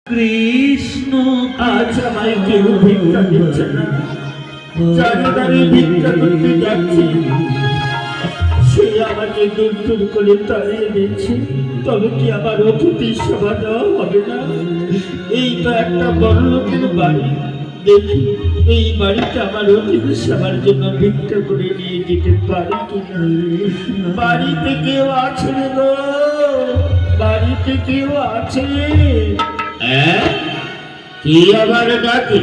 কৃষ্ণ আজ আমায় কেউ ভিক্ষা দিচ্ছে না। যারে তারে ভিক্ষা করতে যাচ্ছি, সে আমাকে দূর দূর করে তাড়িয়ে দিচ্ছে। তবে কি আমার অতিথি সেবা দেওয়া হবে না? এই তো একটা বড় লোকের বাড়ি, দেখি এই বাড়িতে আমার অতিথি সেবার জন্য ভিক্ষা করে নিয়ে যেতে পারি কিনা। বাড়িতে কেউ আছে গো? বাড়িতে কেউ আছে? কি আবার ডাকে?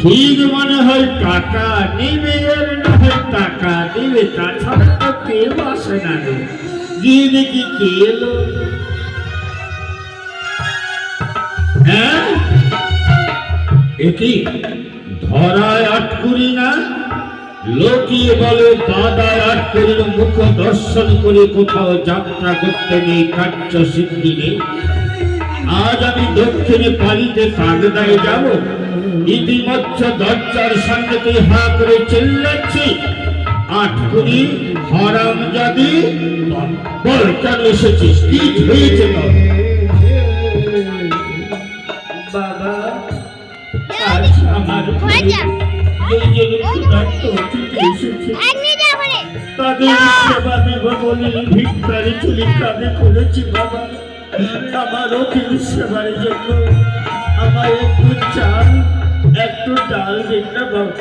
ঠিক মনে হয় টাকা নিবে, আর না হয় টাকা দিবে, তাছাড়া তো কেউ আসে না। গিয়ে দেখি কে এলো। হ্যাঁ, এটি ধরায় আটকুরি না? লোকিয়ে বলে বাদায় আটকুরির মুখ দর্শন করে কোথাও যাত্রা করতে নেই, কার্য সিদ্ধি নেই। আজ আমি দক্ষিণে পালিতে কাগদায় যাব, ইতিমধ্যে দরজার সামনে তুই হা করে চিল্লাচ্ছি, আটকুরি হারামজাদি, বল কেন এসেছিস? কি হয়েছে তোর? বাবা, আজ আমার দুইজন ক্ষুধার্ত অতিথি এসেছে, তাদের সেবা দেব বলে ভিক্ষারি চুলি কাঁধে করেছি। বাবা, আমার অতিথি সেবার জন্য আমায় একটু চাল, একটু ডাল দিন না বাবা।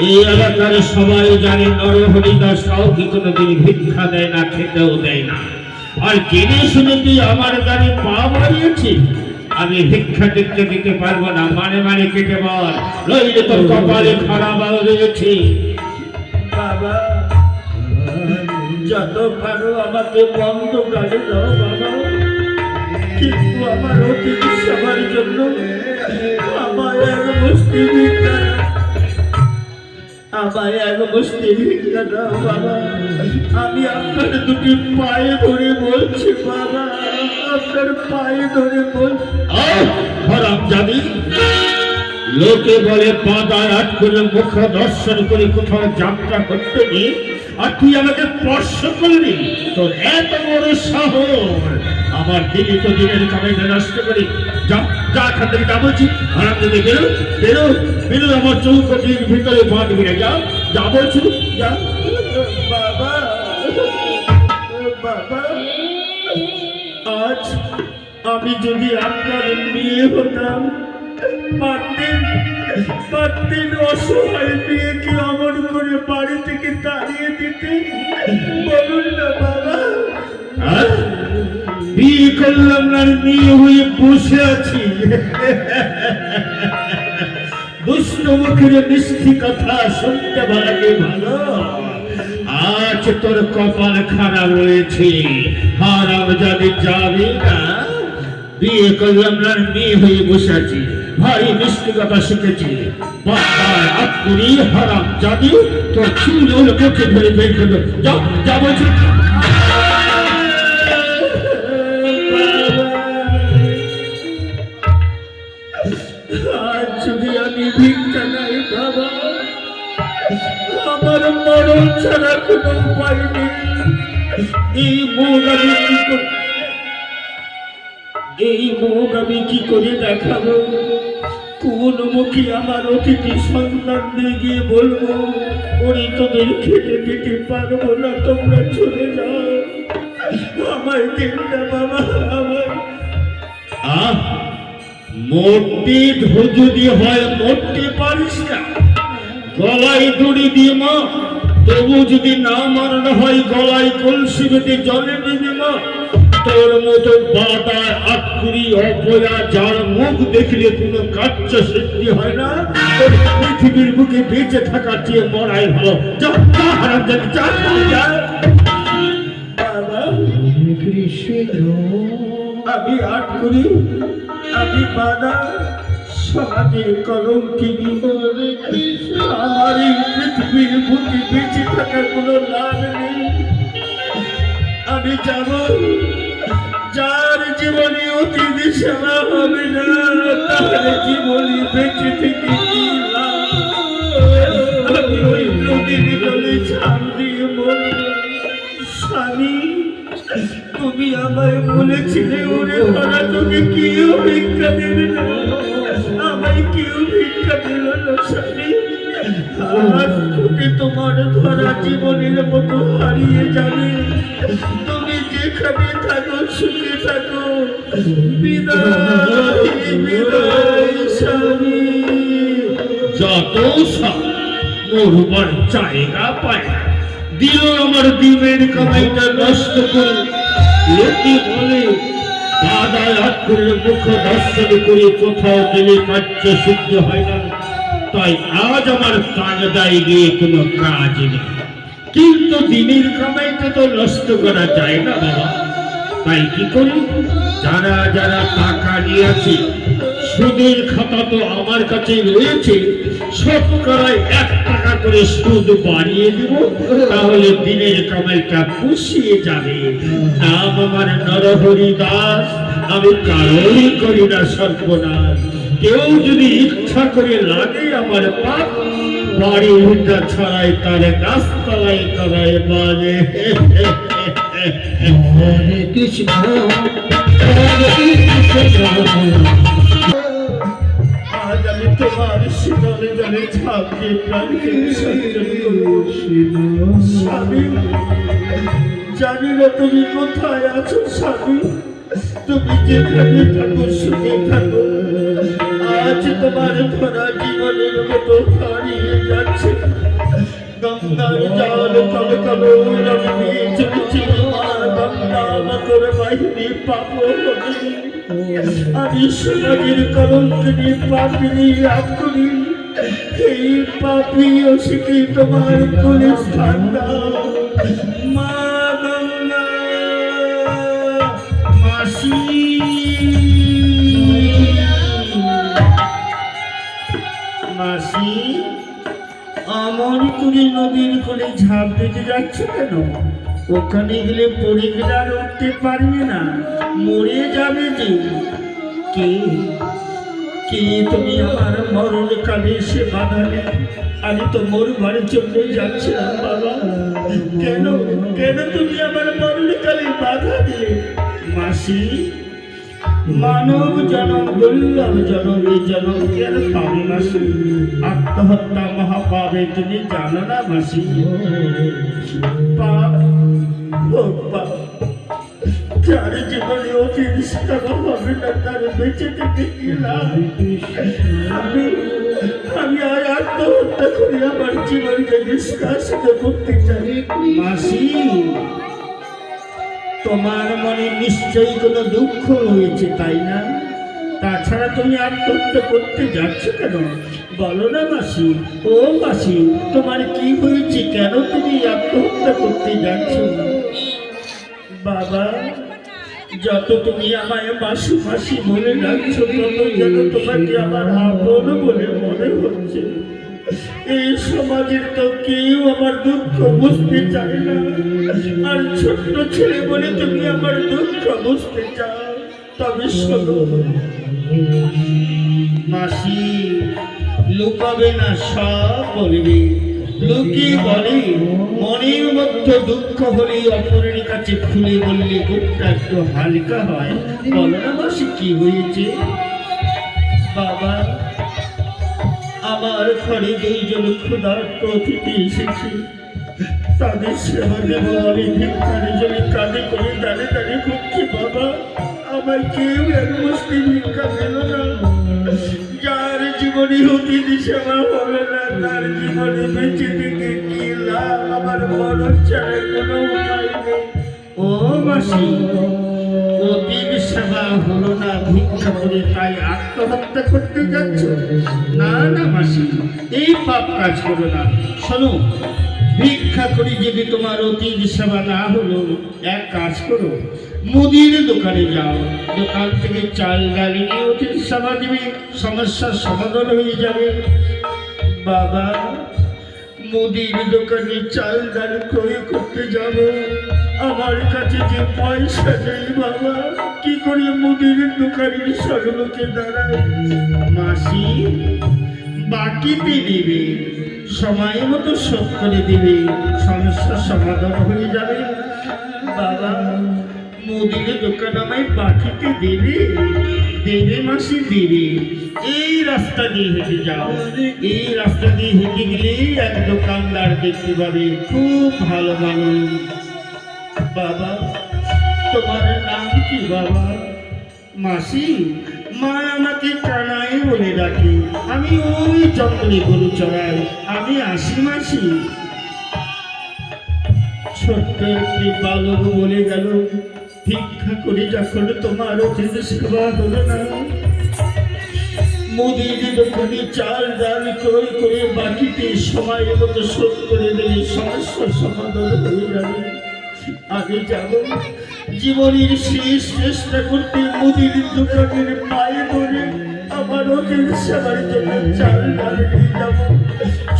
এই এলাকার সবাই জানে নরহরিদাস কাউকে কোনোদিন ভিক্ষা দেয় না, খেতেও দেয় না। আর জেনে শুনে তুই আমার গাড়ি পা মারিয়েছি, আমি ভিক্ষা টিক্ষা দিতে পারবো না। মানে মানে কেটে বল, নইলে তোর কপালে খারাপ রয়েছে। বাবা, যত পারো আমাকে বন্ধ করে দাও বাবা, কিন্তু আমার অতিথি সবার জন্য আমায় এক মুষ্টি ভিক্ষা, আমায় এক মুষ্টি ভিক্ষা দাও বাবা। আমি আপনার দুটি পায়ে ধরে বলছি বাবা, আপনার পায়ে ধরে বল। হারামজাদি, লোকে বলে পাদায় আটকুরে মুখ দর্শন করে কোথাও যাত্রা করতে নেই, আর তুই আমাকে স্পর্শ করলি? তোর এত বড় সাহস! আমার দিনে তো দিনের কামাইটা নষ্ট করি। যা যা, এখান থেকে যা বলছি। হারামজাদি, বেরো বেরো বেরো, আমার চৌকটির ভিতরে পা দিবি না। যা যা বলছি, যা। বাবা, বাবা, আজ আমি যদি আপনার মেয়ে হতাম, পারতেন অসহায় মেয়েকে অমর করে বাড়ি থেকে তাড়িয়ে দিতে? বলুন না বাবা। বিয়ে করলাম না, মেয়ে হয়ে বসে আছি। দুষ্ট মুখের মিষ্টি কথা শুনতে ভালো ভালো। আজ তোর কপাল খারাপ রয়েছে, হারামজাদি, যাবি না। বিয়ে করলাম না, মেয়ে হয়ে বসে আছি, ভাই মিষ্টি কথা শিখেছি। বাসায় আটকুরি হারামজাদি, তোর চুল ওর মুখে ধরে বের করে যা যা বলছি। আজ যদি আমি ভিক্ষা নাই বাবা, আমার মরণ ছাড়া কোনো উপায় নেই। এই মুখ আমি কি করে দেখাবো? কোন মুখে আমার অতিথি সন্তানদের গিয়ে বলবো, ওই তোদের খেতে দিতে পারবো না, তোমরা চলে যাও, আমায় দিন না বাবা, আমায়। মোটে যদি হয় মরতে পারিস না, গলায় দড়ি দিয়ে মা। তবু যদি না মারানো হয়, গলায় কলসি বেঁধে জলে দেবে মা। তোর মতো বাদায় আটকুরি অপয়া, যার মুখ দেখলে কোনো কার্য সিদ্ধি হয় না, তোর পৃথিবীর বুকে বেঁচে থাকা চেয়ে মরাই ভালো। যা যা, হারামজাদি, যা যা। বাবা কৃষ্ণ, আমি আটকুরি, আমি বাদা, সমাজের কলঙ্কিনী। আমার এই পৃথিবীর বুকে বেঁচে থাকার কোনো লাভ নেই। আমি যাব, যার জীবনে অতিথি সেবা হবে না, তাহলে জীবনে বেঁচে থেকে কি লাভ? আমি ওই নদীর জলে ঝাঁপ দিয়ে বলবো, স্বামী তুমি আমায় বলেছিলে ওরে ধরা তোকে কি ভিক্ষা দেবে না, আমায় কেউ ভিক্ষা দিল না স্বামী। আজ থেকে তোমার ধরা জীবনের মতো হারিয়ে যাবে। তুমি যেখানে থাকো সুখে থাকো। বিদায় বিদায় স্বামী। যত সব মরবার জায়গা পায় দিল আমার দিনের কামাইটা নষ্ট করে। লোকে বলে দাদা আত্মীয় মুখ দর্শন করে কোথাও গেলে কার্য সিদ্ধ হয় না। তাই আজ আমার তাগদায় গিয়ে কোনো কাজ নেই, কিন্তু দিনের কামাইটা তো নষ্ট করা যায় না বাবা। তাই কি করি, যারা যারা টাকা নিয়েছে সুদের খাতা তো আমার কাছে রয়েছে, শতকরায় 1 টাকা করে সুদ বাড়িয়ে দিব, তাহলে দিনের কামাইটা পুষিয়ে যাবে। নাম আমার নরহরি দাস, আমি কারোরই করি না সর্বনাশ। কেউ যদি ইচ্ছা করে লাগে আমার পাপ, বাড়ি উঠা ছড়ায় তার গাছতলায় করায় বাজে। হরে কৃষ্ণ হরে কৃষ্ণ। আজ আমি তোমার শীতলে জলে ঝাঁপ দিয়ে প্রাণকে বিসর্জন করব। স্বামী, জানি না তুমি কোথায় আছো স্বামী, তুমি যেখানে থাকো সুখে থাকো। আজ তোমার ধরা জীবনের মতো হারিয়ে যাচ্ছে। গঙ্গার জল কবে কবে রঙে চলছে, আর গঙ্গা মতর বাহিনী পাপ হবে। আমি সমাজের কলঙ্কিনী পাপিনী রাখুনি, এই পাপি অসিকে তোমার কোলে স্থান দাও। মা গঙ্গা মাসি, মাসি আমার করে নদীর করে ঝাঁপ দিতে যাচ্ছে কেন? ওখানে গেলে পড়ে গেলে আর উঠতে পারবে না, মরে যাবে যে। কে কে তুমি আমার মরণ কালে এসে বাঁধালে? আমি তো মরবার জন্য যাচ্ছিলাম বাবা, কেন কেন তুমি আমার মরণ কালে বাধা দিলে? মাসি, মানব জনম দুর্লভ জনম, এই জনম কি আর পাবে মাসি? আত্মহত্যা মহাপাবে তুমি জানো না মাসি? পাপ ও পাপ, যার জীবনে অতীত সেবা হবে না তার বেঁচে থেকে কি লাভ? আমি আর আত্মহত্যা করে আমার জীবনকে নিষ্কাশিত করতে চাই। মাসি, তোমার মনে নিশ্চয়ই কোনো দুঃখ রয়েছে তাই না? তাছাড়া তুমি আত্মহত্যা করতে যাচ্ছ কেন বলো না মাসি? ও মাসি, তোমার কি হয়েছে, কেন তুমি আত্মহত্যা করতে যাচ্ছ? বাবা, যত তুমি আমায় মাসি মাসি বলে ডাকছো, তত যেন তোমাকে আমার আপন বলে মনে হচ্ছে। এই সমাজের তো কেউ আমার দুঃখ বুঝতে চায় না, আর ছোট্ট ছেলে বলে তুমি আমার দুঃখ বুঝতে চাও। তবে শোনো মাসি, লুকাবে না, সব বলবে। লোকে বলে মনের মধ্যে দুঃখ হলে অপরের কাছে খুলে বললে বুকটা একটু হালকা হয়। বলো না মাসি, কি হয়েছে? বাবা, আমার ঘরে 2 জন ক্ষুধার্ত অতিথি এসেছে, তাদের সেবা দেব আমি ভিক্ষার জন্য কাঁধে করে দাঁড়ে দাঁড়িয়ে ঘুরছি। বাবা, আমার কেউ এক মুষ্টি ভিক্ষা দিল না। যার জীবনে অতিথি সেবা হবে না, তার জীবনে বেঁচে থেকে কি লাভ? আমার মরণ ছাড়া কোনো উপায় নেই। ও মাসি, অতিথি সেবা হলো না ভিক্ষা করে তাই আত্মহত্যা করতে যাচ্ছ? না না মাসি, এই পাপ কাজ করো না। শোনো, ভিক্ষা করি যদি তোমার অতিথি সেবা না হলো, এক কাজ করো, মুদির দোকানে যাও, দোকান থেকে চাল ডাল নিয়ে অতিথি সেবা দিবে, সমস্যার সমাধান হয়ে যাবে। বাবা, মুদির দোকানে চাল ডাল ক্রয় করতে যাব, আমার কাছে যে পয়সা নেই বাবা, কি করে মুদির দোকানের সরলোকে দাঁড়ায়? মাসি, বাকিতে দিবে, সময় মতো শোধ করে দিবে, সমস্যার সমাধান হয়ে যাবে। বাবা, মুদির দোকান আমায় পাঠিতে দেবে, দেবে মাসি দেবে। এই রাস্তা দিয়ে হেঁটে যাও, এই রাস্তা দিয়ে হেঁটে গেলে এক দোকানদার দেখতে পাবে, খুব ভালো মানুষ। বাবা, তোমার নাম কি বাবা? মাসি, মা আমাকে কানাই বলে ডাকে। আমি ওই জঙ্গলে গরু চড়াই, আমি আসি মাসি। ছোট্ট একটি বালক বলে গেল, ভিক্ষা করে যখন তোমার অতীত সেবা হলো না, মুদির দোকানে চাল ডাল ক্রয় করে বাকিতে সময় মতো শোধ করে দিলে সমস্যার সমাধান হয়ে যাবে। আমি যাব জীবনের শেষ চেষ্টা করতে মুদির দোকানের পায়ে ধরে আমার অতীত সেবার জন্য চাল ডাল নিয়ে যাব।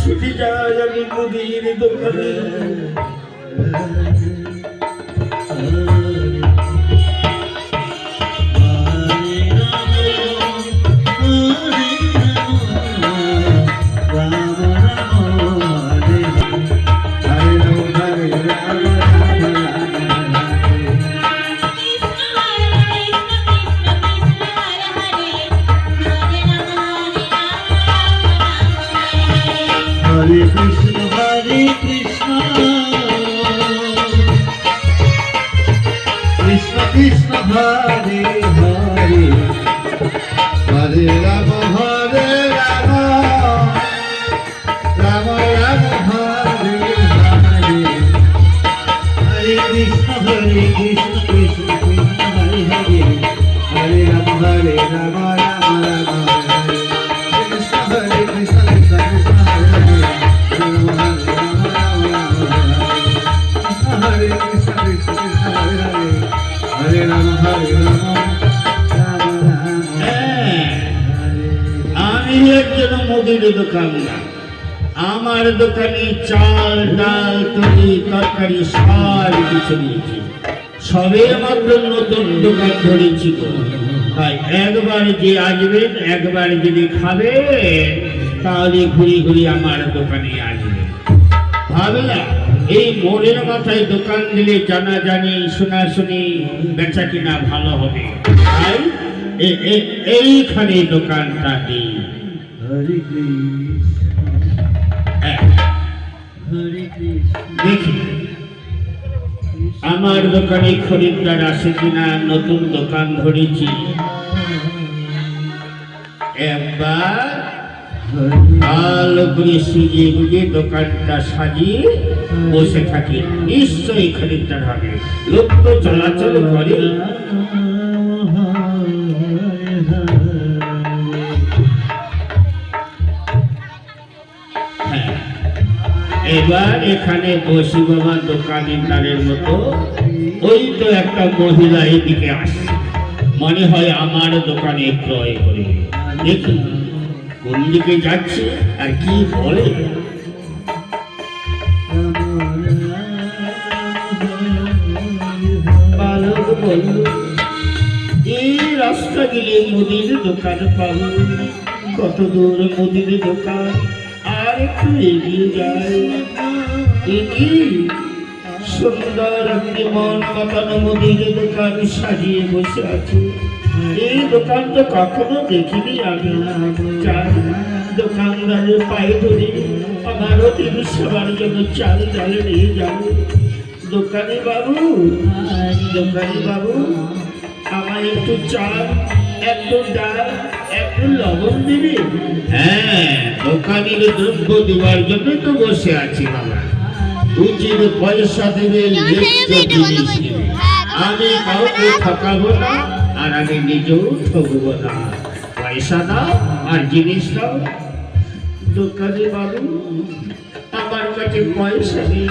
ছুটি যায় আমি মুদির দোকানে। Hare Krishna, Hare Krishna, Krishna Krishna, Hare Hare, Hare Rama, Hare Rama, Rama Rama, Hare Hare, Hare Krishna, Hare Krishna, Krishna Krishna, Hare Hare, Hare Rama, Hare Rama, Rama Rama, Hare Krishna, Hare Krishna, Krishna Krishna, Hare Hare. Hare Krishna, Krishna Krishna, Hare Hare, Hare Rama, Hare Rama, Rama Rama, Hare আমি একজন মুদির দোকানদার। আমার দোকানে চাল ডাল তরি তরকারি সব কিছু নিয়েছি। সবে মাত্র নতুন দোকান ধরেছি তো, তাই একবার যে আসবেন, একবার যদি খাবেন, তাহলে ঘুরি ঘুরি আমার দোকানে আসবেন। ভাবলাম এই মোড়ের মাথায় দোকান দিলে জানাজানি শোনাশুনি বেচা কিনা ভালো হবে, তাই এইখানে দোকানটা দিই। দেখি আমার দোকানে খরিদ্দার আসে কিনা। নতুন দোকান ধরেছি, একবার ভালো করে সুজিয়ে বুঝিয়ে দোকানটা সাজিয়ে বসে থাকি, নিশ্চয়ই খরিদ্দার হবে। লোক তো চলাচল করে। হ্যাঁ, এবার এখানে বসি বাবা দোকানদারের মতো। ওই তো একটা মহিলা এদিকে আসে, মনে হয় আমার দোকানে ক্রয় করে। দেখি কোন দিকে যাচ্ছে আর কি বলে। বালক বলল, এই রাস্তা গেলে মুদির দোকান পাবো। কত দূর মুদির দোকান, আর একটু এগিয়ে যায়। এগিয়ে সুন্দর একটি মন মাতানো মুদির দোকান সাজিয়ে বসে আছে। এই দোকান তো কখনো দেখিনি আমি। চাল দোকানদারের পায়ে ধরে আমার অতীত সেবার জন্য চাল ডাল নিয়ে যাবো। দোকানি বাবু, দোকানি বাবু, আমার একটু চাল, একটু ডাল, একটু লবণ দিবি? হ্যাঁ, দোকানের দ্রব্য দেওয়ার জন্য তো বসে আছি বাবা। উচিত পয়সা দেবে, জিনিস দেবে। আমি কাউকে ঠকাবো না, আর আমি নিজেও ঠকবো না। পয়সা দাও আর জিনিস দাও। দোকানি বাবু, আমার কাছে পয়সা নেই,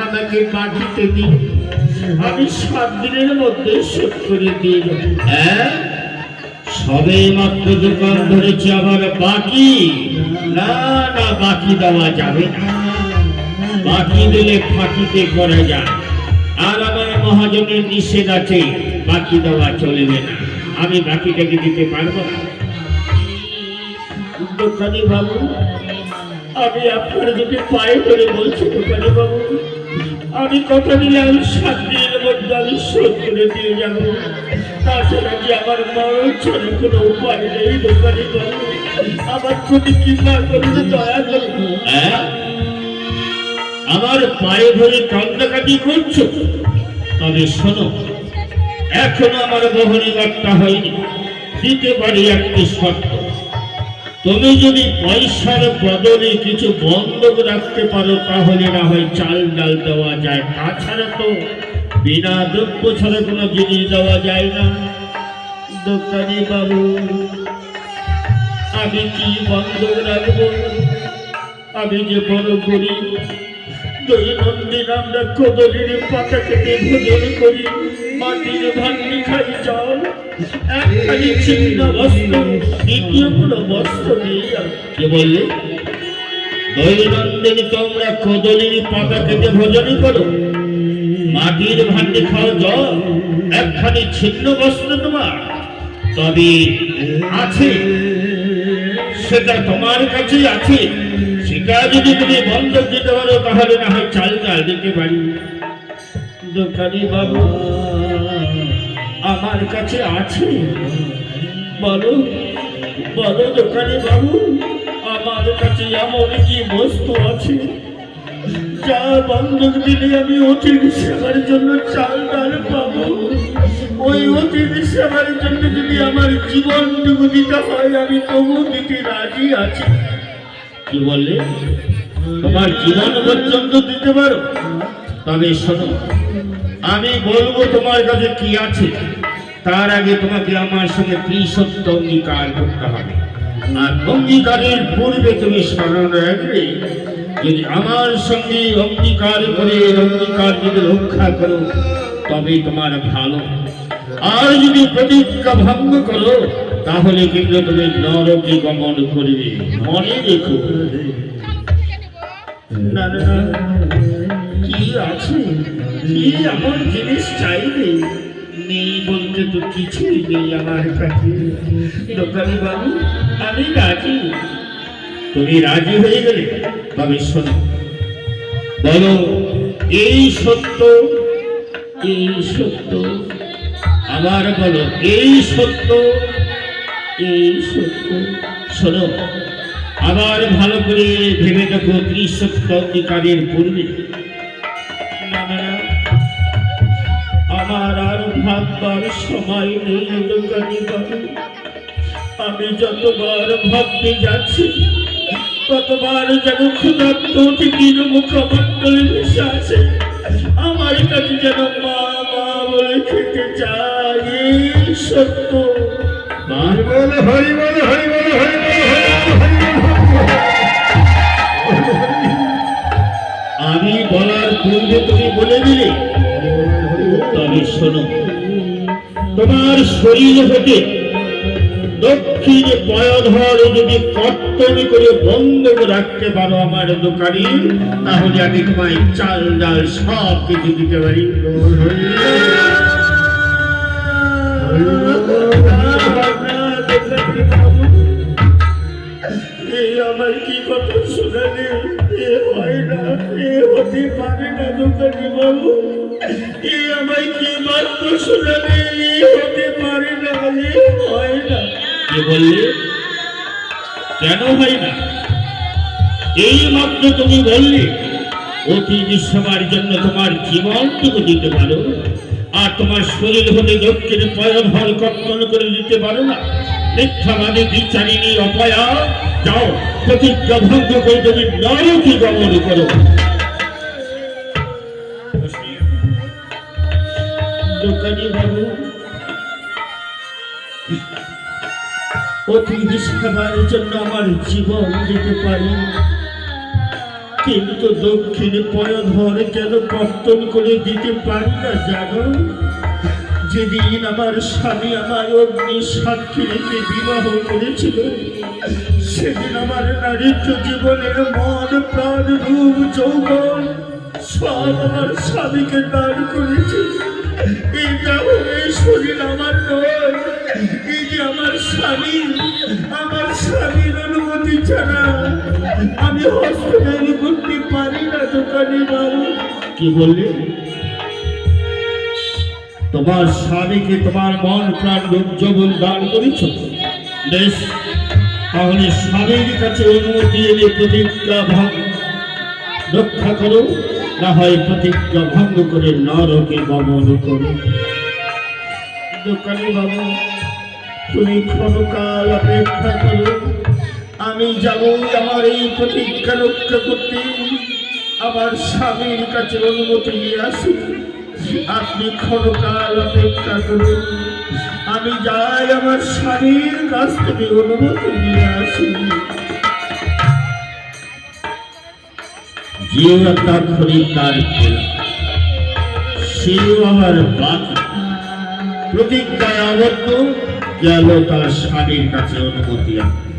আমাকে বাকিতে দিন, আমি 7 দিনের মধ্যে শোধ করে দিয়ে দেবো। হ্যাঁ, সবে মাত্র দোকান ধরেছি, আবার বাকি? না না, বাকি দেওয়া যাবে না। বাকি দিলে ফাঁকিতে করা যায়, আর আমার মহাজনের নিষেধ আছে, বাকি দেওয়া চলবে না। আমি বাকিটাকে দিতে পারবো না। দোকানি বাবু, আমি আপনার যদি পায়ে ধরে বলছি, দোকানি বাবু, আমি কথা দিলাম 7 দিনের মধ্যে আমি শোধ করে দিয়ে যাবো। তাছাড়া যে আমার মরণ ছাড়া কোনো উপায় নেই দোকানে বাবু। আমার প্রতি কৃপা করুন, দয়া করুন। হ্যাঁ, আমার পায়ে ধরে কান্দাকাটি করছো? তবে শোনো, এখনো আমার বহনি বার্তা হয়নি। দিতে পারি একটি শর্ত। তুমি যদি পয়সার বদলে কিছু বন্ধক রাখতে পারো তাহলে না হয় চাল ডাল দেওয়া যায়। তাছাড়া তো বিনা দ্রব্য ছাড়া কোনো জিনিস দেওয়া যায় না। দোকানি বাবু, আমি কি বন্ধক রাখবো? আমি যে বড় গরিব, দৈনন্দিন আমরা কদলির পাতা কেটে ভোজন করি, মাটির ভান্ডি খাই চাল, একখানি ছিন্ন বস্ত্র, দ্বিতীয় কোনো বস্ত্র নেই। কে বললে দৈনন্দিন তোমরা কদলির পাতা কেটে ভোজন করো, মাটির ভান্ডি খাও জল, একখানি ছিন্ন বস্ত্র তোমার? তবে আছে, সেটা তোমার কাছেই আছে। সেটা যদি তুমি বন্ধক দিতে পারো তাহলে না হয় চাল ডাল দিতে পারি। দোকানি বাবু, আমার কাছে আছে, বলো বলো দোকানি বাবু, আমার কাছে এমন কি বস্তু আছে যা বন্ধক দিলে আমি অতিথ সেবার জন্য চাল ডাল পাবো? ওই অতিথ সেবার জন্য যদি আমার জীবনটুকু দিতে হয় আমি তবু দিতে রাজি আছি। কি বললে? তোমার জীবন পর্যন্ত দিতে পারো? তবে শোনো, আমি বলবো তোমার কাছে কি আছে, তার আগে তোমাকে আমার সঙ্গে ত্রিসত্য অঙ্গীকার করতে হবে। আর অঙ্গীকারের পূর্বে তুমি স্মরণ রাখবে, যদি আমার সঙ্গে অঙ্গীকার করে অঙ্গীকার যদি রক্ষা করো তবে তোমার ভালো। আর যদি প্রতিজ্ঞা ভঙ্গ করো তাহলে কিন্তু তুমি নরকে গমন করবে, মনে রেখো। না না, কি আছে? কি আমার জিনিস চাইবে? নেই বলতে তো কিছুই নেই আমার কাছে। দোকানি বাবু, আমি রাজি। তুমি রাজি হয়ে গেলে তবে শোনো, বলো এই সত্য, এই সত্য, আবার বলো এই সত্য, এই সত্য। শোনো, আবার ভালো করে ভেবে দেখো ত্রিসত্য অঙ্গীকারের পূর্বে। না না, আমার আর ভাববার সময় নেই দোকানি বাবু। আমি যতবার ভাবতে যাচ্ছি ততবার যেন ক্ষুধার্ত অতিথির মুখমণ্ডলে ভেসে আসে, আমার কাছে যেন মা মা বলে খেতে চাই। এই সত্য। হরি বল, হরি বল, হরি বল, হরি বল, হরি বল। আমি বলার পূর্বে তুমি বলে দিলে। তবে শোনো, তোমার শরীর হতে দক্ষিণ পয়ধর যদি কর্তন করে বন্ধক রাখতে পারো আমার দোকানে, তাহলে আমি তোমায় চাল ডাল সব কিছু দিতে পারি। আমার কি কথা শোনালে? এ হয় না, এ হতে পারে না দোকানি বাবু। এ আমায় কি মাত্র শোনালে? এ হতে পারে না, এ হয় না। কে বললে? কেন হয় না? এই মাত্র তুমি বললে অতিথি সেবার জন্য তোমার জীবনটুকু দিতে পারো, আর তোমার শরীর হতে দক্ষিণ পয়ধর কর্তন করে দিতে পারো না। মিথ্যাবাদী বিচারিণী অপয়া, যাও প্রতিজ্ঞা ভঙ্গ করে তুমি নরকে গমন করো। দোকানি বাবু, অতিথি সেবার জন্য আমার জীবন দিতে পারি, কিন্তু দক্ষিণ পয়ধর কেন কর্তন করে দিতে পারি না জানো? যেদিন আমার স্বামী আমার অগ্নি সাক্ষী রেখে বিবাহ করেছিল, সেদিন আমার নারীত্ব জীবনের মন প্রাণ রূপ যৌবন সব আমার স্বামীকে দান করেছে। এই যাও, এই শরীর আমার নয়, এই যে আমার স্বামী, আমার স্বামীর অনুমতি ছাড়া আমি হস্তদান করতে পারি না দোকানি বাবু। কি বললে? তোমার স্বামীকে তোমার মন প্রাণ রূপ যৌবন দান করেছ, বেশ, তাহলে স্বামীর কাছে অনুমতি এনে প্রতিজ্ঞা ভঙ্গ রক্ষা করো, না হয় প্রতিজ্ঞা ভঙ্গ করে নরকে গমন করো। দোকানি বাবু, তুমি ক্ষণকাল অপেক্ষা করো, আমি যাব আমার এই প্রতিজ্ঞা রক্ষা করতে, আমার স্বামীর কাছে অনুমতি নিয়ে আসি। আপনি ক্ষণকাল অপেক্ষা করুন, আমি যাই আমার স্বামীর কাছ থেকে অনুমতি নিয়ে আসি। যেও একটা খরিদ্দার পেলাম, সেও আমার বাকি প্রতিজ্ঞায় আবদ্ধ, গেল তার স্বামীর কাছে অনুমতি আনতে।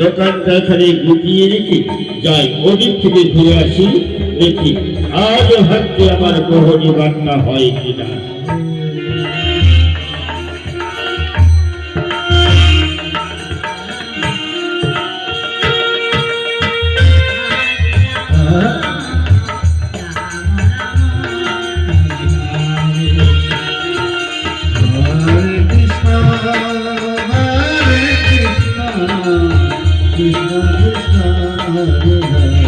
দোকানটা এখানে গুটিয়ে রেখে যাই, ওদিক থেকে ঘুরে আসি, দেখি আজ ভাবতে আমার মোহনী বার্তা হয় কিনা। Hare Krishna, Hare Krishna, Krishna Krishna, Hare Hare,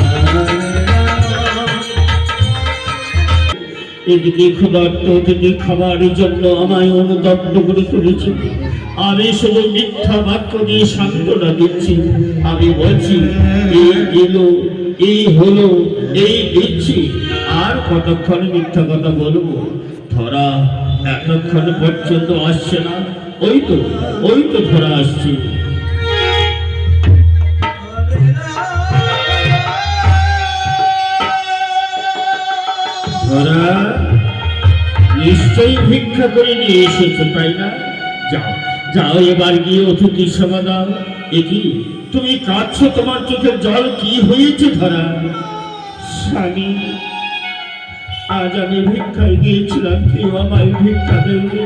Hare Rama. এদিকে ক্ষুধার্ত থেকে খাবারের জন্য আমায় অনুদগ্ধ করে তুলেছে। আমি শুধু মিথ্যা বাক্য দিয়ে সান্ত্বনা দিচ্ছি। আমি বলছি এই এলো, এই হলো, এই দিচ্ছি, আর কতক্ষণ মিথ্যা কথা বলবো? ধরা এতক্ষণ পর্যন্ত আসছে না, ওই তো ধরা আসছে। ধরা নিশ্চয়ই ভিক্ষা করে নিয়ে এসেছো, তাই না? যাও যাও, এবার গিয়ে অতিথি সেবা দাও। একি তুমি কাঁদছো, তোমার চোখের জল কি হয়েছে? ধরা, স্বামী, আজ আমি ভিক্ষায় গিয়েছিলাম, কেউ আমায় ভিক্ষা দেবে।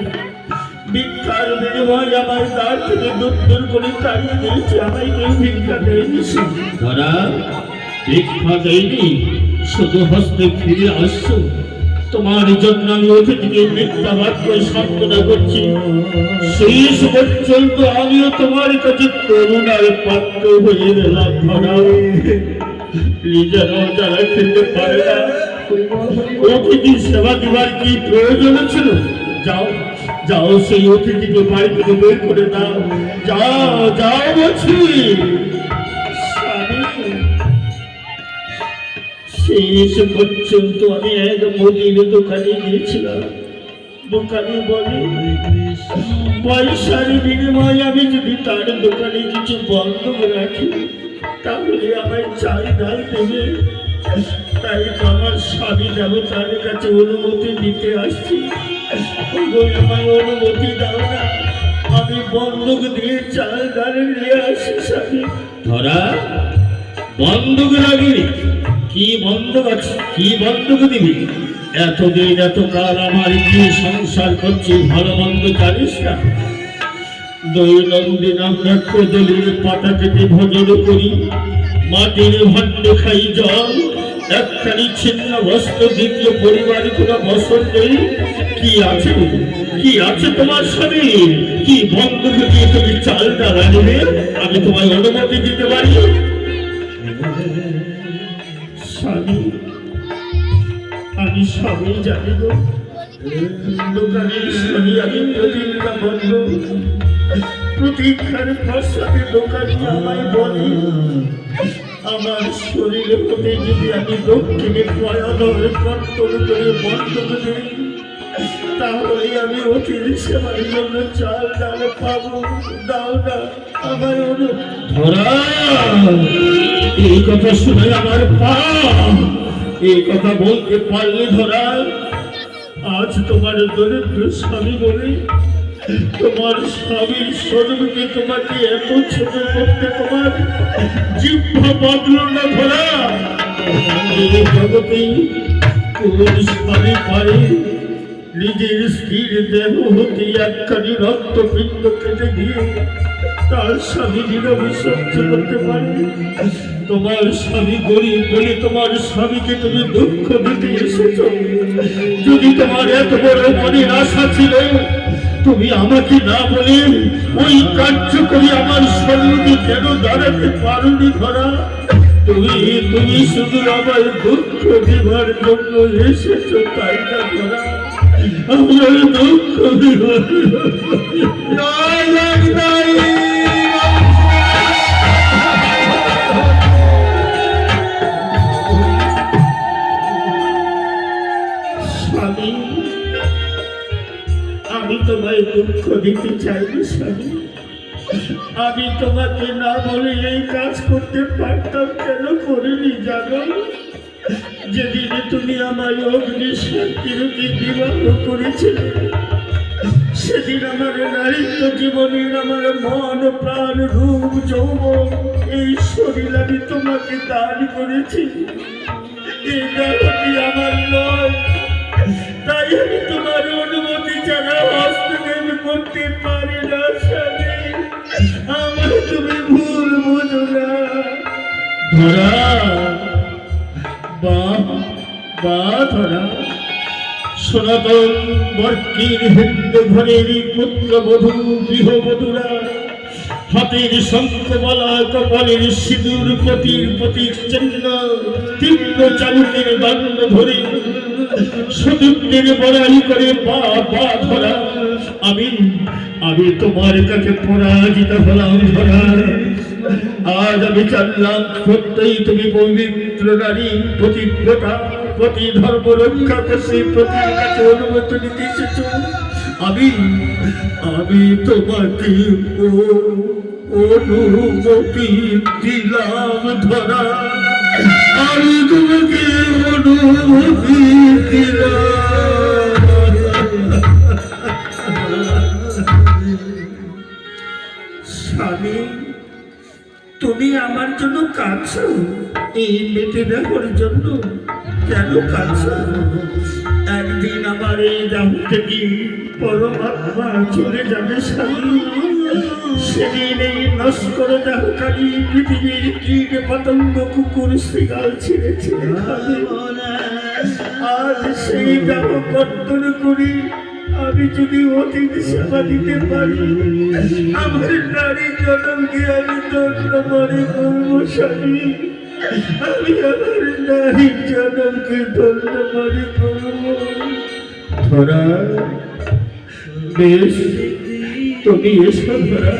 ভিক্ষার বিনিময় আমার দ্বার থেকে দূর করে তাড়িয়ে দিয়েছে, আমায় কেউ ভিক্ষা দেয়নি। ধরা, ভিক্ষা দেয়নি, শুধু হস্তে ফিরে আসছো। তোমার জন্য আমি অতিথিকে মিথ্যা বাক্য সান্ত্বনা করছি। শেষ পর্যন্ত আমিও তোমার কাছে করুণার পাত্র হয়ে গেলাম। ধরা, নিজেরাও যারা খেতে পারে না, অতিথি সেবা দেওয়ার কি প্রয়োজন ছিল? যাও যাও, সেই অতিথিকে বাড়ি থেকে বের করে দাও। যাও যাও বলছি। শেষ পর্যন্ত আমি এক মুদির দোকানে গিয়েছিলাম। দোকানে বলে পয়সার বিনিময়ে আমি যদি তার দোকানে কিছু বন্ধক রাখি, তাহলে আমায় চাল ডাল দেবে। তাই তো আমার স্বামী দেবতার কাছে অনুমতি নিতে আসছি। আমায় অনুমতি দাও না, আমি বন্ধক দিয়ে চাল ডাল নিয়ে আসি। স্বামী, ধরা, বন্ধক রাখবি? কি বন্ধক আছে? কি বন্ধক দিবি? এতদিন এতকাল আমার কি সংসার করছি, ভালো মন্দ জানিস না? দৈনন্দিন আমরা কদলীর পাতা কেটে ভোজন করি, মাটির ভাণ্ড খাই জল, একখানি ছিন্ন বস্ত্র, দ্বিতীয় পরিবারে কোনো বসন নেই। কি আছে, কি আছে তোমার স্বামী? কি বন্ধক দিয়ে তুমি চাল ডাল আনবে? আমি তোমায় অনুমতি দিতে পারি? স্বামী, আমি সবই জানি গো। দোকানের স্বামী আমি প্রতিজ্ঞাবদ্ধ। প্রতীক্ষার পশ্চাতে দোকানি আমায় বলে, আমার শরীরে প্রতি যদি আমি দক্ষিণে পয়াদর কর্তন করে বন্ধক দিই, তাহলে আমি অতির সেবার জন্য চাল ডাল পাবো। দাও না আমার ধরা। এই কথা শুনে আমার পা, এই কথা বলতে পারলে ধরা, আজ তোমার দরিদ্র স্বামী বলে তোমার স্বামীর স্বরূপকে তোমাকে এত ছোট করতে তোমার জিহ্বা বাঁধলো না। ধরা, এই জগতে কোন স্বামী পারে নিজের স্ত্রীর দেহ হতে একখানি রক্তপিণ্ড কেটে দিয়ে তার স্বামী নীরবে সহ্য করতে পারে? তোমার স্বামী গরিব বলে তোমার স্বামীকে তুমি দুঃখ দিতে এসেছো। যদি তোমার এত বড় মনের আশা ছিল, তুমি আমাকে না বলে ওই কার্য করে আমার স্বামীকে কেন দাঁড়াতে পারোনি ধরা? তুমি শুধু আমার দুঃখ দিবার জন্য এসেছো, তাই না ধরা? আমার দুঃখ দিবার স্বামী, আমি তোমায় দুঃখ দিতে চাইনি স্বামী। আমি তোমাকে না বলে এই কাজ করতে পারতাম, কেন করিনি জানো? যেদিনে তুমি আমার অগ্নি শান্তিরূপী বিবাহ করেছিলে, সেদিন আমার নারীত্ব জীবনের, আমার মন প্রাণ রূপ যৌবন, এই শরীর আমি তোমাকে দান করেছি। এই দেহটি আমার নয়, তাই আমি তোমার অনুমতি ছাড়া হস্তক্ষেপ করতে পারি না স্বামী। আমার তুমি ভুল বুঝো না। ধরা বা ধরা, সনাতন বর্গীর হিন্দু ঘরের পুত্রবধূ গৃহবধূরা হাতের শঙ্খমালা, কপালের সিঁদুর, প্রতীক চিহ্ন, তীব্র চাবুকের দণ্ড ধরে শত্রুদের বড়াই করে বা ধরা, আমি তোমার কাছে পরাজিত হলাম ধরা। আজ আমি জানলাম সত্যই তুমি পবিত্র নারী, পতিব্রতা, প্রতি ধর্ম রক্ষা করছে, প্রতির কাছে অনুমতি নিতে এসেছো। আমি তোমাকে অনুমতি দিলাম ধরা, আমি তোমাকে অনুমতি দিলাম। স্বামী, তুমি আমার জন্য কাঁদছো? এই মেটে দেওয়ার জন্য কেন কাঁদছো? একদিন আমার এই দেহ থেকে পরমাত্মা চলে যাবে স্বামী। সেদিন এই নস্কর দেহকারী পৃথিবীর কীট পতঙ্গ কুকুর শৃগাল ছিঁড়েছে। আজ সেই দেহ কর্তন করি আমি যদি অতীত সেবা দিতে পারি, আমার নারী জনমকে আমি ধন্য মনে করবো স্বামী। আমি আমার নারী জনমকে ধন্য মনে করবো। ধরা, বেশ, তুমি এসো ধরা,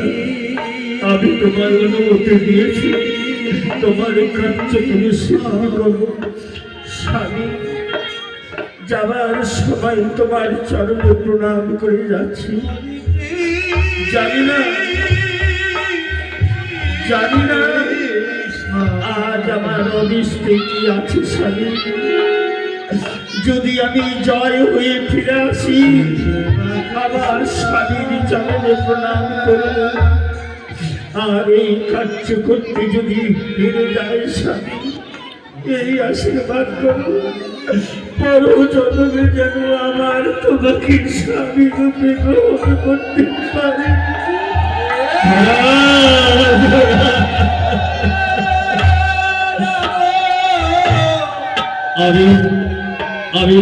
আমি তোমার অনুমতি দিয়েছি, তোমার কার্য তুমি সিদ্ধ করবো। স্বামী, যাবার সময় তোমার চরণে প্রণাম করে যাচ্ছি। জানি না আজ আমার অদৃষ্টে কি আছে স্বামী। যদি আমি জয় হয়ে ফিরে আসি, আবার স্বামীর চরণে প্রণাম করব। আর এই কার্য করতে যদি ফিরে যায় স্বামী, এই আশীর্বাদ করো পর জন্মে যেন আমার তোমাকে স্বামী রূপে গ্রহণ করতে পারে। আমি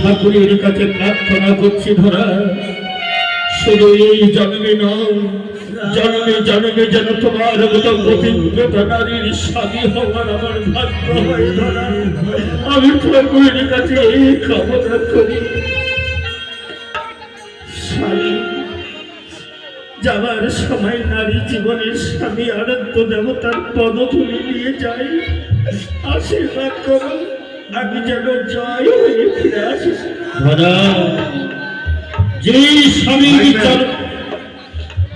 ঠাকুরের কাছে প্রার্থনা করছি ধরা, শুধু এই জন্মে নয়, জন্মে জন্মে যেন তোমার মতো পবিত্রতা নারীর স্বামী হওয়ার আমার ভাগ্য হয় ধরা। আমি ঠাকুরের কাছে এই কামনা করি। যাবার সময় নারী জীবনের স্বামী আরাধ্য দেবতার পদধূলি নিয়ে যাই, আশীর্বাদ করো আমি যেন জয় হয়ে ফিরে আসি।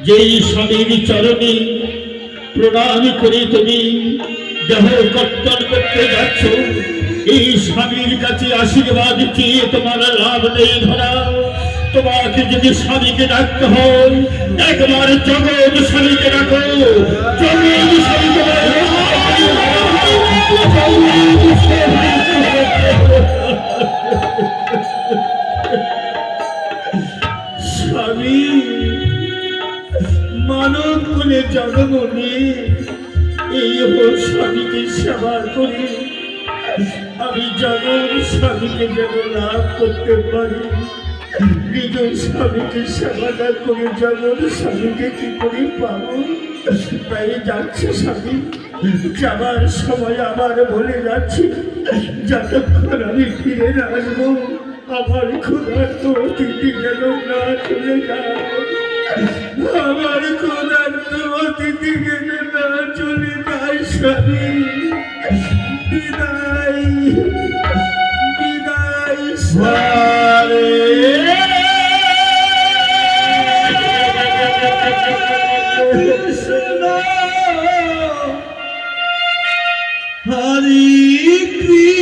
যেই স্বামীর চরণে প্রণাম করে তুমি দেহ কর্তন করতে যাচ্ছ, এই স্বামীর কাছে আশীর্বাদ চেয়ে তোমার লাভ নেই ধরা। তোমাকে যদি স্বামীকে ডাকতে হয়, একবার জগৎ স্বামীকে ডাকো। জগৎ স্বামী স্বামী স্বামী মানব কুলে জন্ম নিয়ে এই স্বামীকে সেবা করে আমি জনম স্বামীকে যেন লাভ করতে পারি। নিজ স্বামীকে সেবা না করে জনম স্বামীকে কি করে পাবো? তাই যাচ্ছে স্বামী, যাবার সময় আবার বলে যাচ্ছি যতক্ষণ আমি ফিরে না আসবো আমার ক্ষুধার্ত অতিথি যেন না চলে যায়। আমার ক্ষুধার্ত অতিথি যেন না চলে যায়। স্বামী বিদায়, বিদায় স্বামী। হরে কৃষ্ণ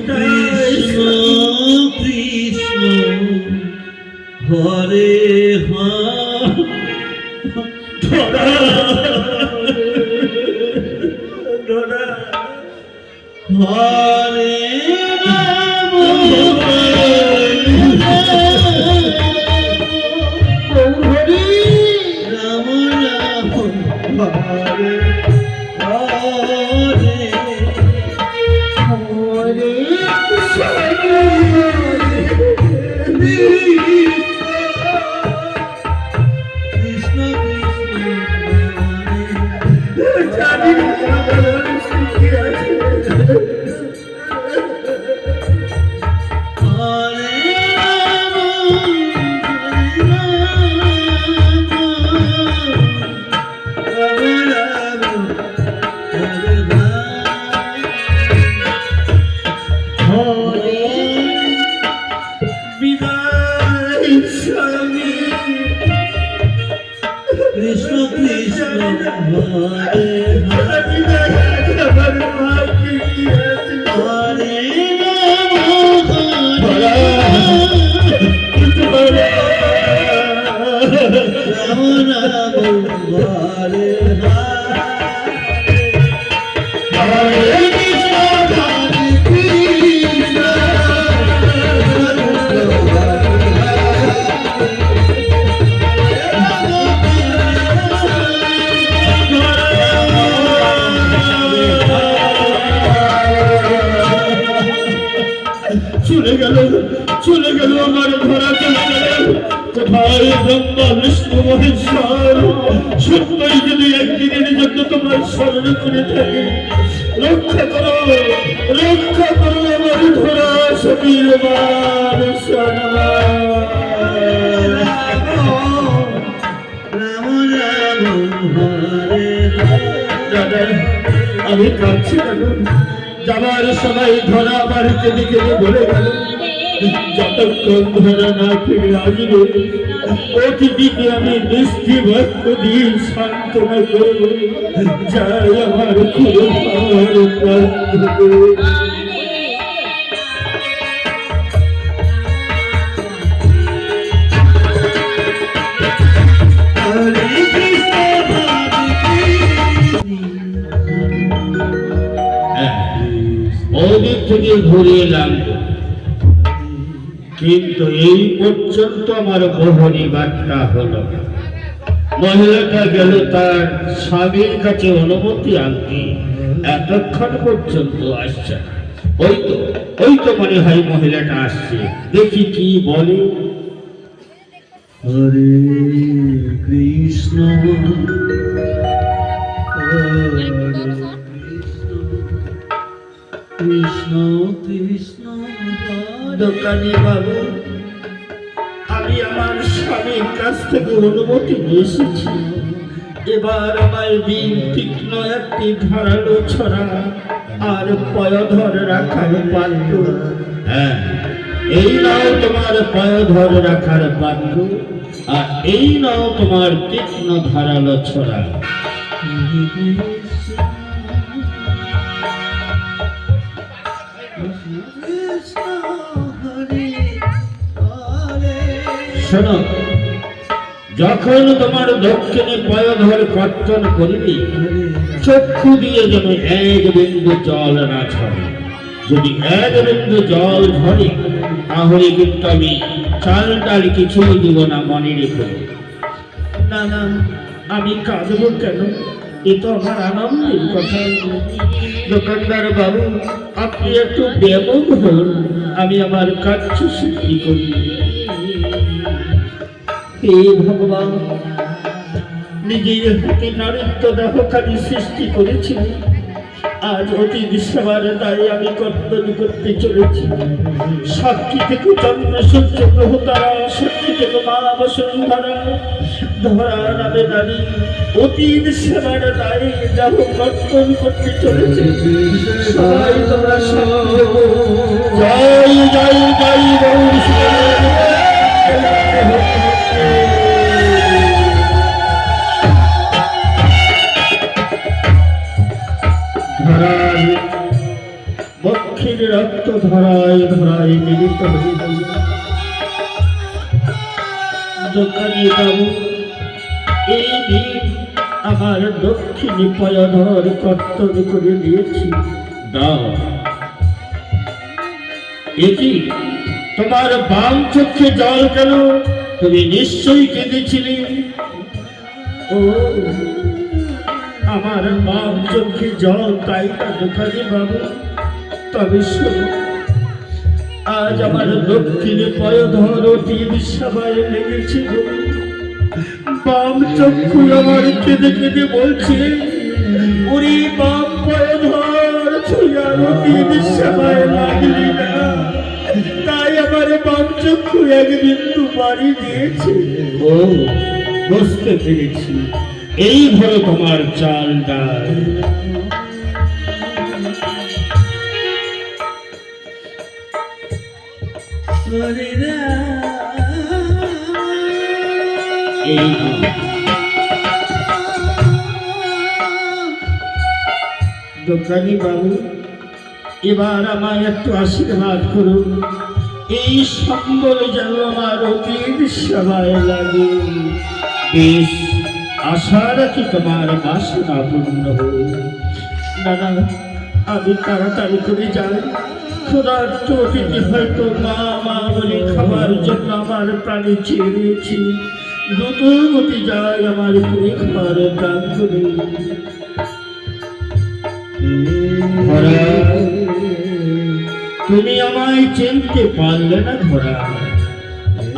কৃষ্ণ কৃষ্ণ হরে হরে রাম রাম রাম হরে হরে হরে কৃষ্ণ কৃষ্ণ কৃষ্ণ হরে হরে হরে রাম রাম হরে হরে কৃষ্ণ হরে কৃষ্ণ চলে গেল আমার ঘোড়া, চলে গেল কোথায় ব্রহ্মা বিষ্ণু মহেশ্বর। সত্যই যদি একদিনের জন্য তোমার স্মরণ করে থাকে, রক্ষা করো আমার ঘোড়া সতীর মান। রাম রাম হরে দাদা আমি কাঁদছি কেন? যাবার সময় ধরা বাড়িতে দিকে বলে গেল যতক্ষণ ধরা না ফিরে আসবে প্রতিদিকে আমি দৃষ্টি বাক্য দিয়ে সান্ত্বনা করব। যাই আমার খুব হরে কৃষ্ণ ওদিক থেকে ঘুরে এলাম, কিন্তু এই পর্যন্ত আমার মোহনী বার্তা হলো। মহিলাটা গেল তার স্বামীর কাছে অনুমতি আনতে, এতক্ষণ পর্যন্ত আসছে না। ওই তো মনে হয় মহিলাটা আসছে, দেখি কি বলে। হরে কৃষ্ণ কৃষ্ণ কৃষ্ণ দোকানি বাবু, আমি আমার স্বামীর কাছ থেকে অনুমতি নিয়ে এসেছি। এবার আমায় দিন তীক্ষ্ণ একটি ধারালো ছড়া আর পয়ধর রাখার পাত্র। হ্যাঁ, এই নাও তোমার পয়ধর রাখার পাত্র, আর এই নাও তোমার তীক্ষ্ণ ধারালো ছড়া। শোনো, যখন তোমার দক্ষিণে পয়ধর কর্তন করিবি, চক্ষু দিয়ে যেন এক বিন্দু জল না ছড়ে। যদি এক বিন্দু জল ঝরে তাহলে কিন্তু আমি চাল ডাল কিছুই দিব না, মনে রেখো। না না, আমি কাঁদবো কেন? এ তো আমার আনন্দের কথা। দোকানদার বাবু, আপনি একটু ব্যাপক হন, আমি আমার কার্য সিদ্ধি করি। হে ভগবান, নিজের হাতে নারীত্ব দেহখানি সৃষ্টি করেছিলেন, আজ অতি সেবার দায়ে আমি কর্তব্য করতে চলেছি। সাক্ষী থেকে চন্দ্র সূর্য গ্রহ তারা, সাক্ষী থেকে মা বসুন্ধরা, ধরা নামে নারী অতি সেবার দায়ে দেহ কর্তন করতে চলেছে। সবাই তোমরা সাক্ষী দেবো। জয় জয় জয় গৌর ধরায় বক্ষের রক্ত ধরায় ধরায় মিলিত হয়ে গেল। দোকানি বাবু, এই দিন আমার দক্ষিণী পয়ধর কর্তন করে দিয়েছি। দাও। এটি তোমার বাম চোখে জল কেন? তুমি নিশ্চয়ই কেঁদেছিলে। ও, আমার বাম চোখে জল, তাই না দোকানি বাবু? তবে শোনো, আজ আমার দক্ষিণে পয়ধর অতি সেবায় লেগেছে বলে বাম চক্ষু আমার কেঁদে কেঁদে বলছে, ওরে বাম পয়ধর, তুই আর অতি সেবায় লাগলি না, তাই আমার বাম চক্ষু এক বিন্দু বাড়ি দিয়েছে। ও, বুঝতে পেরেছি, এই হলো তোমার চাল ডাল। এই দোকানি বাবু, এবার আমায় একটু আশীর্বাদ করুন, এই সম্বল যেন আমার অতীত সেবায় লাগে। বেশ, আশা রাখি তোমার বাসনা পূর্ণ হোক। না না, আমি তাড়াতাড়ি করে যাই। ক্ষুধার্ত অতিথি হয়তো মা মা বলে খাবার জন্য আমার প্রাণে চেয়ে রয়েছি। দ্রুত গতি যায় আমার পুরী খাবার প্রাণ করে। তুমি আমায় চিনতে পারলে না ধরা?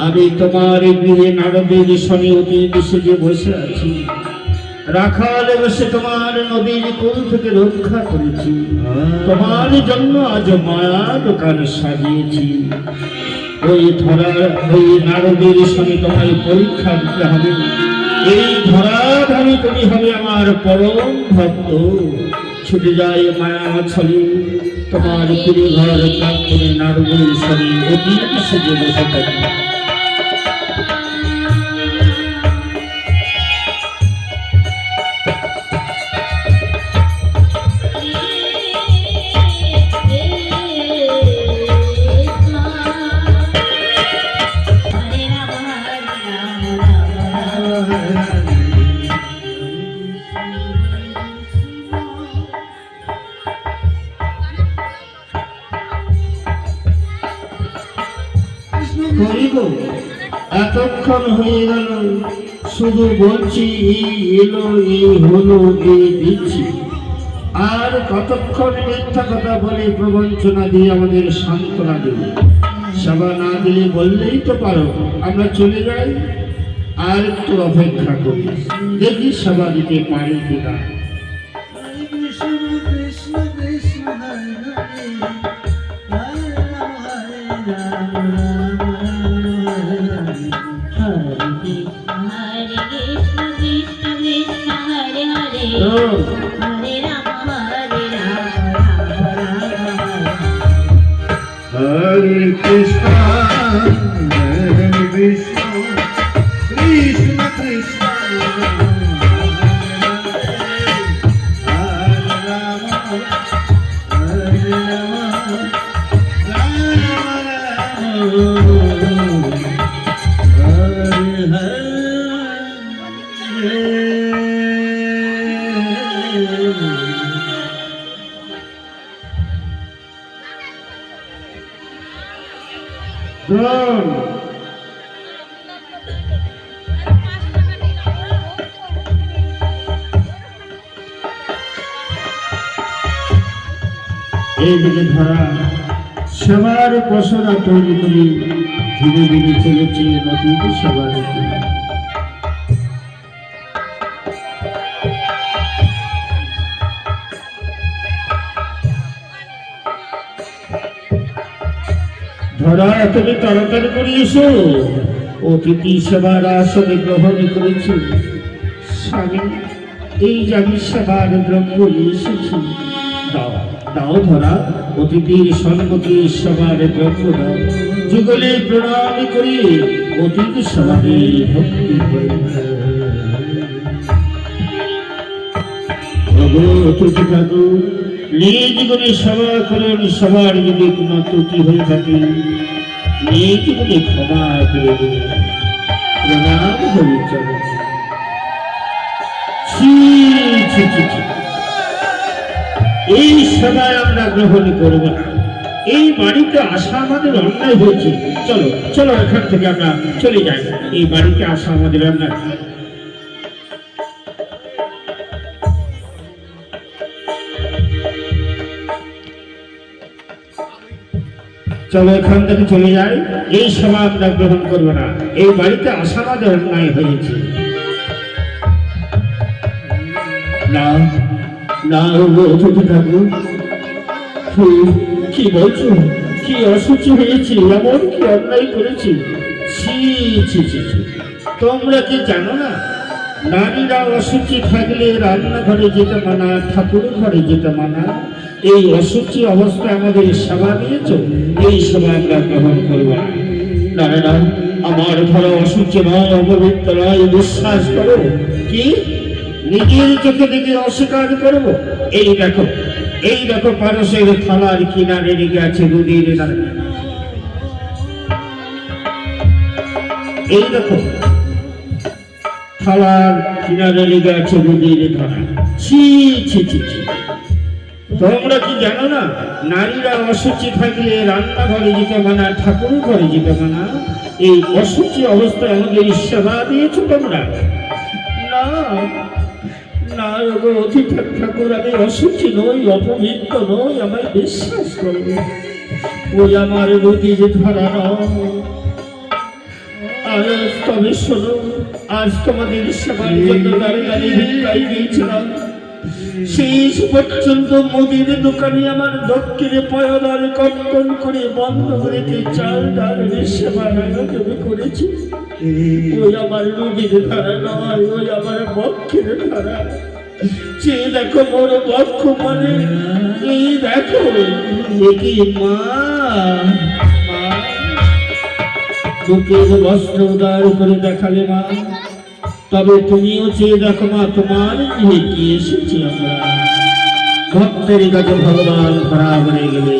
আমি তোমার গৃহে নারদের শনি অতীত সেজে বসে আছি। রাখাল বসে তোমার নদীর কোল থেকে রক্ষা করেছি। তোমার জন্য আজ মায়া দোকান সাজিয়েছি। ওই ধরার ওই নারদের শনি তোমায় পরীক্ষা দিতে হবে। এই ধরাধামী তুমি হবে আমার পরম ভক্ত। ছুটে যায় মায়া ছলে তোমার পুরী ঘর প্রাঙ্গণে নারদের শনি অতীত সেজে বসে থাকে। এতক্ষণ হয়ে গেল, শুধু বলছি এই এলো, এই হলো, এই দিচ্ছি। আর কতক্ষণ মিথ্যা কথা বলে প্রবঞ্চনা দিয়ে আমাদের সান্ত্বনা দেবে? সেবা না দিলে বললেই তো পারো আমরা চলে যাই। আর একটু অপেক্ষা করি, দেখি সেবা দিতে পারি কিনা। Hare Krishna, Hare Krishna, Krishna Krishna, Hare Rama, Hare Rama, Rama Rama, Hare Hare। প্রণাম। এইদিকে ধরা সেবার পশরা তৈরি করি ধীরে ধীরে চলেছে নদীর সেবার দিকে। ধরা তুমি তাড়াতাড়ি করে এসো, অতিথি সেবার আসনে গ্রহণ করেছি। স্বামী, এই যে আমি সেবার দ্রব্য নিয়ে এসেছি, দাও দাও ধরা, অতিথির সম্মুখে সেবার দ্রব্য দাও। যুগলে প্রণাম করি অতিথি সেবাকে ভক্তি করে। অতিথি ঠাকুর, নিজ গুণে সেবা করুন, সবার যদি কোনো ত্রুটি হয়ে থাকে নিজ গুণে ক্ষমা করে দিন। প্রণাম হরি চরণ। ছি ছি ছি ছি, এই সেবায় আমরা গ্রহণ করব না। এই বাড়িতে আসা আমাদের অন্যায় হয়েছে। চলো চলো, এখান থেকে আমরা চলে যাই। এই বাড়িতে আসা আমাদের অন্যায়। চলো এখান থেকে চলে যাই, এই সেবা আমরা গ্রহণ করবো না। এই বাড়িতে আসা আমাদের অন্যায় হয়েছে। না না অতিথি ঠাকুর, কি বলছো? কি অসুচি হয়েছে? এমন কি অন্যায় করেছি? ছি ছি ছি ছি, তোমরা কি জানো না নারীরা অসুচি থাকলে রান্নাঘরে যেতে মানা, ঠাকুর ঘরে যেতে মানা। এই অসুচি অবস্থায় আমাদের সেবা দিয়েছ, এই সেবা আমরা গ্রহণ করব না। না না, আমার ধরো অসুচি নয়, অপবিত্র নয়, বিশ্বাস করো। কি নিজের চোখে দেখে অস্বীকার করবো? এই দেখো পারসের থালার কিনারে রেখে আছে দুধের ধারা। এই দেখো থালার কিনারে লেগে আছে দুধের ধারা। ছি ছি ছি ছি, তোমরা কি জানো না নারীরা অসুচি থাকলে রান্নাঘরে যেতে মানা, ঠাকুর ঘরে যেতে মানা। এই অসুচি অবস্থায় আমাদের সেবা দিয়েছো তোমরা? না না গো অতিথি ঠাকুর, আমি অসুচি নই, অপবিত্র নই, আমায় বিশ্বাস করবে। ওই আমার নদীর ধারা নয়। আর তবে শোনো, আজ তোমাদের সেবার জন্য দাঁড়িয়ে দাঁড়িয়ে ভিক্ষাই দিয়েছিলাম। শেষ পর্যন্ত মুদির দোকানে আমার দক্ষিণে পয়দার কর্তন করে বন্ধ রেখে চাল ডালের সেবার আয়োজন করেছি। ওই আমার নদীর ধারা নয়, ওই আমার বক্ষের ধারা। চেয়ে দেখো মোর বক্ষ, মানে এই দেখো। কি মা, বুকের বস্ত্র উদার করে দেখালে মা। তবে তুমিও চেয়ে দেখো মা, তোমার গৃহে কি এসেছি আমরা। ভক্তের কাছে ভগবান ধরা হয়ে গেলে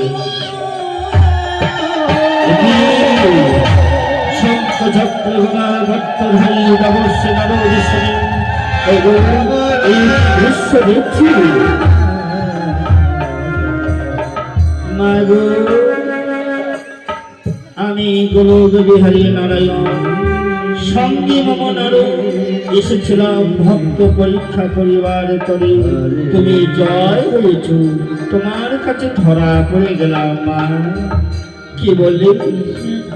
শঙ্খ চক্র গদা ভক্ত ধারী অবশ্যই নারদীশ্বরী এই দৃশ্য দেখছি। মা গো, আমি গোলক বিহারী নারায়ণ সঙ্গে মম নারদ এসেছিলাম ভক্ত পরীক্ষা করিবার তরে। তুমি জয় হয়েছ, তোমার কাছে ধরা পড়ে গেলাম মা। কি বললে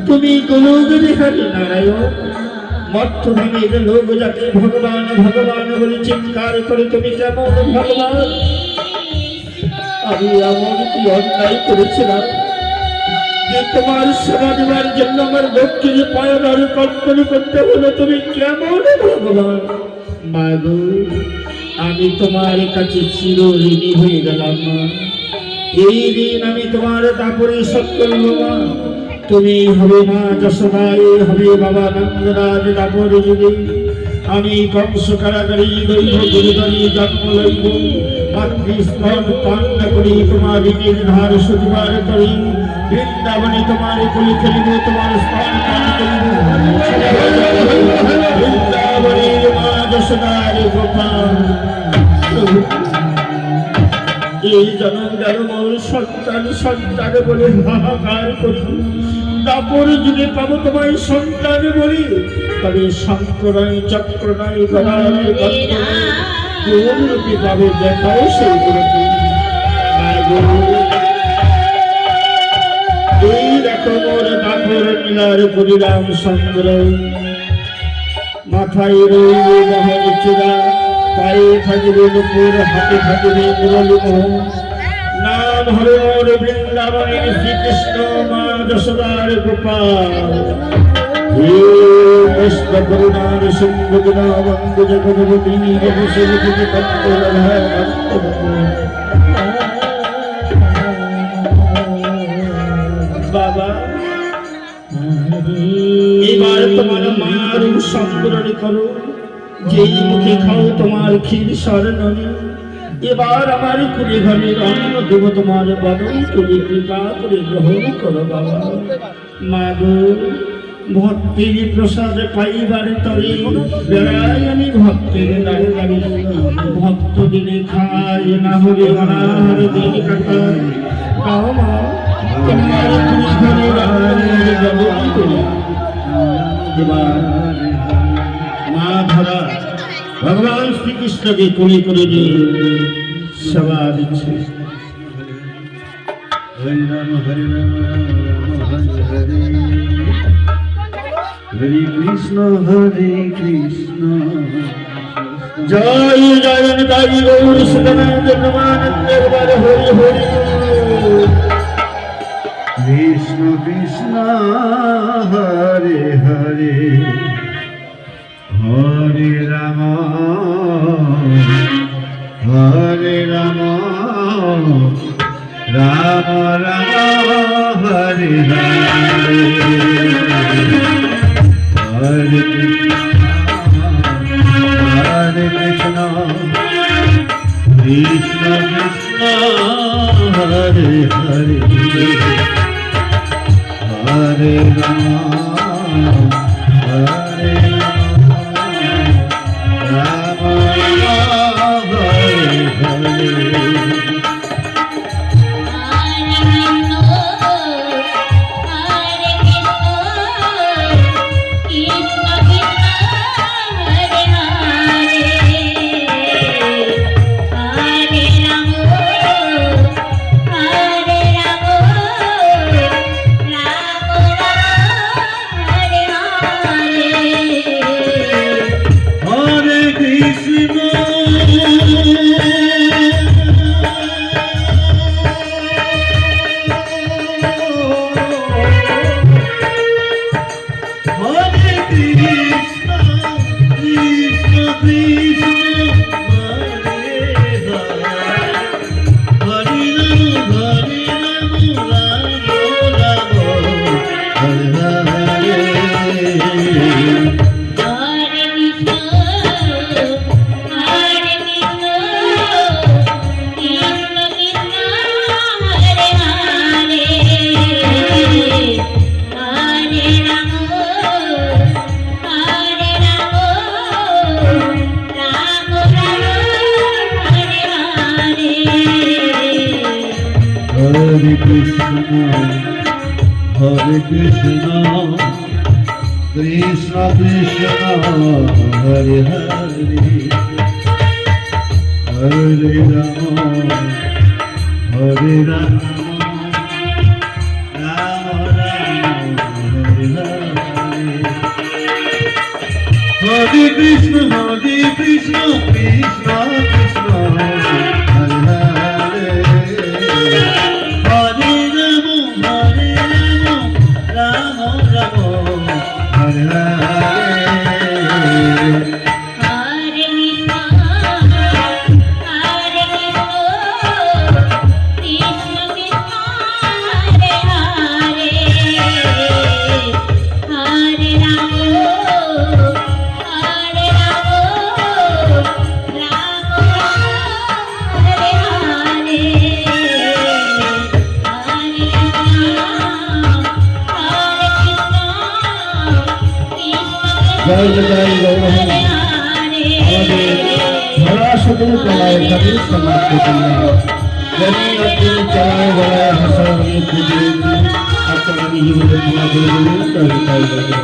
তুমি? গোলক বিহারী নারায়ণ, মর্তভূমির লোক যাকে ভগবান ভগবান বলে চিৎকার করে তুমি কেমন ভগবান? আমি এমন কি অন্যায় করেছিলাম যে তোমার সেবা দেওয়ার জন্য আমার দক্ষিণে পায়দার কর্তন করতে হলো? তুমি কেমন ভগবান? মা গো, আমি তোমার কাছে চির ঋণী হয়ে গেলাম মা। এই ঋণ আমি তোমার তারপরে শোধ করব মা। তুমি হবে মা যশোদা, হবে বাবা নন্দরাজ তারপরে যুগে। আমি কংস কারাগারে দৈব গুরুদারি জন্ম লইব। মাতৃস্তন পান করি তোমার ঋণের ধার শোধবার করি। বৃন্দাবনে তোমার কুলি খেলিব, তোমার স্তন পান করিব। বৃন্দাবনে মা যশোদার গোপাল। এই জনম জন্মর সন্তান সন্তান বলে হাহাকার করি, তারপর যদি পাবো তোমায় সন্তান বলি, তবে শঙ্খ নয়, চক্র নয়, গদা নয়, পদ্ম নয়, কোন রূপে পাবে দেখাও সেই রূপে। এই দেখো মোর কাপড় নীলার পরিরাম চন্দ্র, মাথায় রইবে মোহর চূড়া, পায়ে থাকবে নুপুর, হাতে থাকবে মুরলী মোহন। নাম হলো মোর বৃন্দাবনের শ্রীকৃষ্ণ, মা যশোদার গোপাল। হে কৃষ্ণ করুণার সিন্ধু দীনবন্ধু জগৎপতি, জগৎপতি ভক্ত রাধা ভক্ত। বাবা, এবার তোমার মার সম্পূরণ করো, যেই মুখে খাও তোমার ক্ষীর স্বর্ণনী। এবার আমার কুড়ি ঘরের অন্ন দেব তোমার বদন, তুমি কৃপা করে গ্রহণ করো বাবা। মা গো, ভক্তির প্রসাদ পাইবার তরে বেড়াই আমি ভক্তের দ্বারে দ্বারে। ভক্ত দিনে খাই, না হলে অনাহার দিন কাটাই। গাও মা, তোমার কুড়ি ঘরের অন্ন দেব করি। এবার মা ধরা ভগবান শ্রীকৃষ্ণকে কোলে করে নিয়ে সেবা দিচ্ছে। হরে রাম হরে রাম, রাম রাম হরে হরে, হরে কৃষ্ণ হরে কৃষ্ণ। জয় জয় জয় গৌর সদানন্দ প্রেমানন্দের হরি হরি। কৃষ্ণ কৃষ্ণ হরে হরে, হরে রাম হরে রাম, রাম রাম হরে হরে, হরে কৃষ্ণ হরে কৃষ্ণ, কৃষ্ণ কৃষ্ণ হরে হরে, হরে রাম হরে Ram, Ram Hare Hare. Hare Krishna, Krishna Krishna, Hare Hare, Hare Rama, Hare Rama, Rama Rama, Hare Hare. Hare Krishna, Krishna Krishna, Hare Hare. জয় জয় গৌরহরি। আমাদের ধরা সকল কলায় তাদের সমাপ্ত করলেন। জানি আপনি চালায় বলায় হাসা নিয়ে খুঁজে আপনারা নিজে বলে ক্ষমা করে দেবেন তাহলে তাই বলবেন।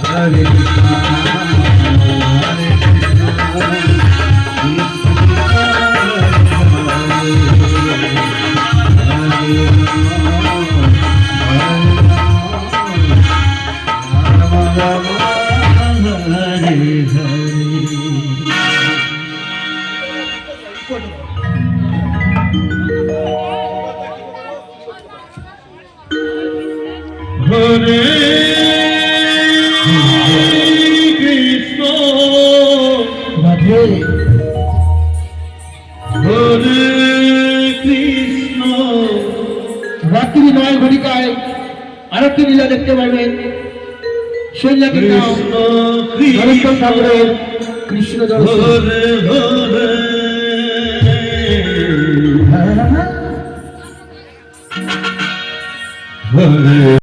হরে কৃষ্ণ হরে হরে কৃষ্ণ রাধে হরে কৃষ্ণ। রাত্রি 9 ঘটিকায় আরেকটি লীলা দেখতে পারবেন। সেই লীলাটির নাম কৃষ্ণ নরোত্তম ঠাকুরের কৃষ্ণ দর্শন। হরে হরে